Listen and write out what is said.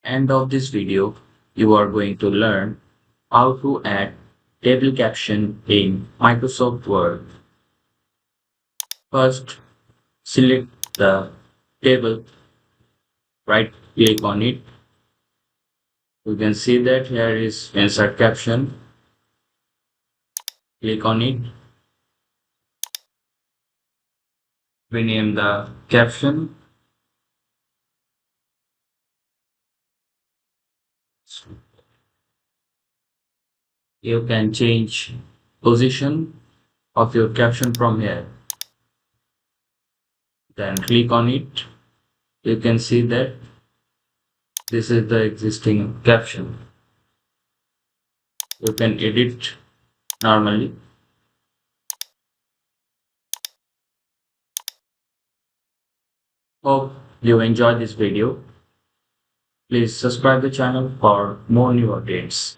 End of this video, you are going to learn how to add table caption in Microsoft Word. First, select the table, right click on it. You can see that here is insert caption. Click on it. Rename the caption. You can change position of your caption from here. Then click on it. You can see that this is the existing caption. You can edit normally. Hope you enjoyed this video. Please subscribe the channel for more new updates.